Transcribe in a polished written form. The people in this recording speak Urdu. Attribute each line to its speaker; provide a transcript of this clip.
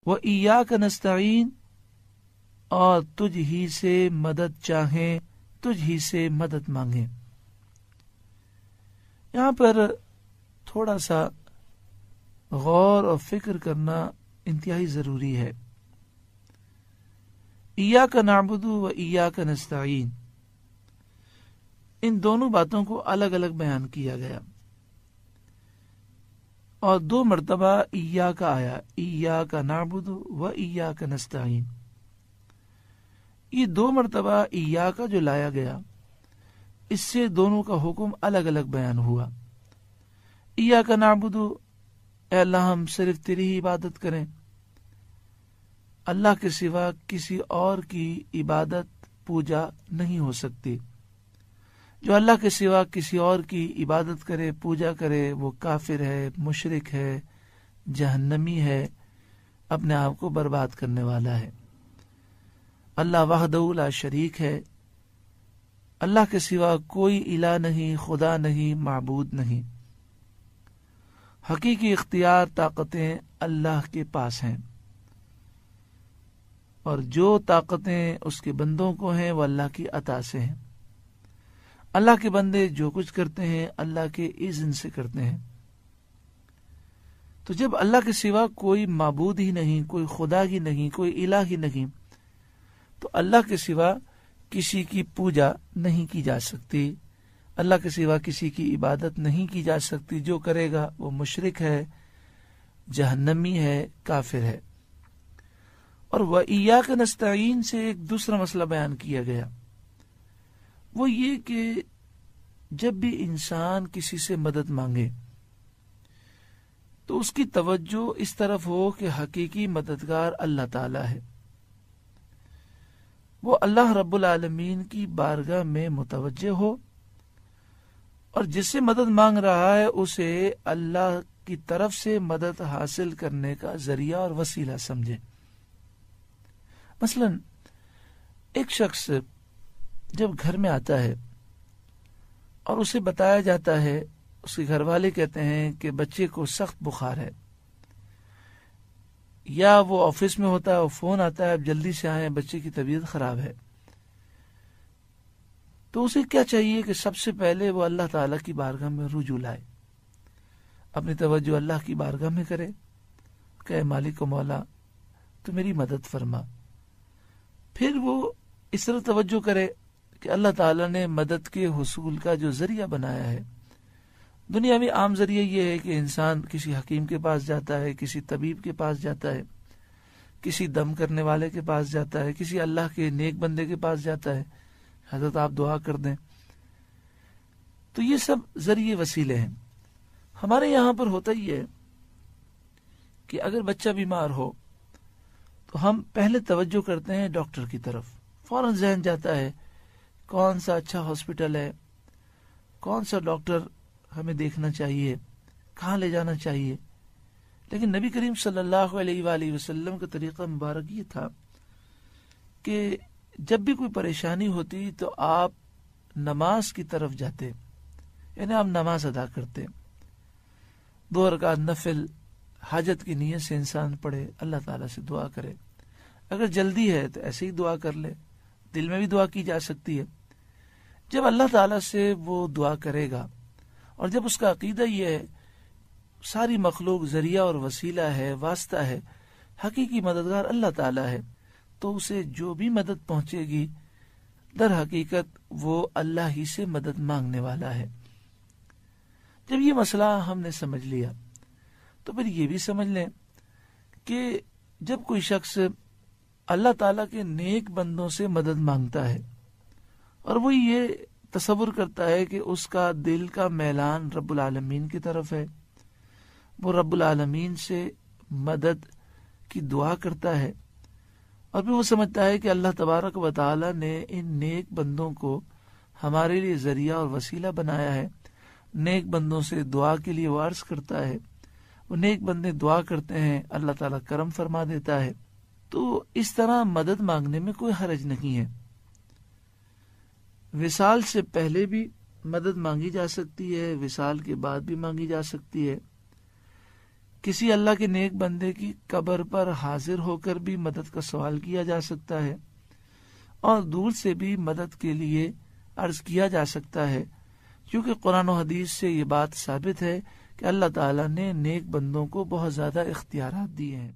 Speaker 1: وَإِيَّاكَ نَسْتَعِينُ، اور تجھ ہی سے مدد چاہیں، تجھ ہی سے مدد مانگیں۔ یہاں پر تھوڑا سا غور اور فکر کرنا انتہائی ضروری ہے۔ ایاک نعبد و ایاک نستعین، ان دونوں باتوں کو الگ الگ بیان کیا گیا اور 2 مرتبہ ایاک آیا، ایاک نعبد و ایاک نستعین۔ یہ 2 مرتبہ ایاک جو لایا گیا، اس سے دونوں کا حکم الگ الگ بیان ہوا۔ ایاک نعبد، اے اللہ ہم صرف تیری ہی عبادت کریں، اللہ کے سوا کسی اور کی عبادت پوجا نہیں ہو سکتی۔ جو اللہ کے سوا کسی اور کی عبادت کرے، پوجا کرے، وہ کافر ہے، مشرک ہے، جہنمی ہے، اپنے آپ کو برباد کرنے والا ہے۔ اللہ وحدہ لا شریک ہے، اللہ کے سوا کوئی الہ نہیں، خدا نہیں، معبود نہیں۔ حقیقی اختیار، طاقتیں اللہ کے پاس ہیں، اور جو طاقتیں اس کے بندوں کو ہیں وہ اللہ کی عطا سے ہیں۔ اللہ کے بندے جو کچھ کرتے ہیں اللہ کے اذن سے کرتے ہیں۔ تو جب اللہ کے سوا کوئی معبود ہی نہیں، کوئی خدا ہی نہیں، کوئی الہ ہی نہیں، تو اللہ کے سوا کسی کی پوجا نہیں کی جا سکتی، اللہ کے سوا کسی کی عبادت نہیں کی جا سکتی۔ جو کرے گا وہ مشرک ہے، جہنمی ہے، کافر ہے۔ اور وَإِيَّاكَ نَسْتَعِينُ سے ایک دوسرا مسئلہ بیان کیا گیا، وہ یہ کہ جب بھی انسان کسی سے مدد مانگے تو اس کی توجہ اس طرف ہو کہ حقیقی مددگار اللہ تعالی ہے، وہ اللہ رب العالمین کی بارگاہ میں متوجہ ہو، اور جس سے مدد مانگ رہا ہے اسے اللہ کی طرف سے مدد حاصل کرنے کا ذریعہ اور وسیلہ سمجھے۔ مثلا ایک شخص جب گھر میں آتا ہے اور اسے بتایا جاتا ہے، اس کے گھر والے کہتے ہیں کہ بچے کو سخت بخار ہے، یا وہ آفس میں ہوتا ہے اور فون آتا ہے اب جلدی سے آئیں، بچے کی طبیعت خراب ہے، تو اسے کیا چاہیے کہ سب سے پہلے وہ اللہ تعالیٰ کی بارگاہ میں رجوع لائے، اپنی توجہ اللہ کی بارگاہ میں کرے کہ اے مالک و مولا تو میری مدد فرما۔ پھر وہ اس طرح توجہ کرے کہ اللہ تعالیٰ نے مدد کے حصول کا جو ذریعہ بنایا ہے، دنیا میں عام ذریعہ یہ ہے کہ انسان کسی حکیم کے پاس جاتا ہے، کسی طبیب کے پاس جاتا ہے، کسی دم کرنے والے کے پاس جاتا ہے، کسی اللہ کے نیک بندے کے پاس جاتا ہے، حضرت آپ دعا کر دیں۔ تو یہ سب ذریعے وسیلے ہیں۔ ہمارے یہاں پر ہوتا ہی ہے کہ اگر بچہ بیمار ہو تو ہم پہلے توجہ کرتے ہیں ڈاکٹر کی طرف، فوراً ذہن جاتا ہے کون سا اچھا ہاسپٹل ہے، کون سا ڈاکٹر ہمیں دیکھنا چاہیے، کہاں لے جانا چاہیے۔ لیکن نبی کریم صلی اللہ علیہ وآلہ وسلم کا طریقہ مبارک یہ تھا کہ جب بھی کوئی پریشانی ہوتی تو آپ نماز کی طرف جاتے، یعنی آپ نماز ادا کرتے، 2 رکعت نفل حاجت کی نیت سے انسان پڑھے، اللہ تعالیٰ سے دعا کرے۔ اگر جلدی ہے تو ایسے ہی دعا کر لے، دل میں بھی دعا کی جا سکتی ہے۔ جب اللہ تعالیٰ سے وہ دعا کرے گا اور جب اس کا عقیدہ یہ ہے ساری مخلوق ذریعہ اور وسیلہ ہے، واسطہ ہے، حقیقی مددگار اللہ تعالیٰ ہے، تو اسے جو بھی مدد پہنچے گی در حقیقت وہ اللہ ہی سے مدد مانگنے والا ہے۔ جب یہ مسئلہ ہم نے سمجھ لیا تو پھر یہ بھی سمجھ لیں کہ جب کوئی شخص اللہ تعالیٰ کے نیک بندوں سے مدد مانگتا ہے اور وہ یہ تصور کرتا ہے کہ اس کا دل کا میلان رب العالمین کی طرف ہے، وہ رب العالمین سے مدد کی دعا کرتا ہے، اور پھر وہ سمجھتا ہے کہ اللہ تبارک و تعالیٰ نے ان نیک بندوں کو ہمارے لیے ذریعہ اور وسیلہ بنایا ہے، نیک بندوں سے دعا کے لیے وہ عرض کرتا ہے، وہ نیک بندے دعا کرتے ہیں، اللہ تعالیٰ کرم فرما دیتا ہے۔ تو اس طرح مدد مانگنے میں کوئی حرج نہیں ہے۔ وصال سے پہلے بھی مدد مانگی جا سکتی ہے، وصال کے بعد بھی مانگی جا سکتی ہے، کسی اللہ کے نیک بندے کی قبر پر حاضر ہو کر بھی مدد کا سوال کیا جا سکتا ہے، اور دور سے بھی مدد کے لیے عرض کیا جا سکتا ہے، کیونکہ قرآن و حدیث سے یہ بات ثابت ہے کہ اللہ تعالیٰ نے نیک بندوں کو بہت زیادہ اختیارات دیے ہیں۔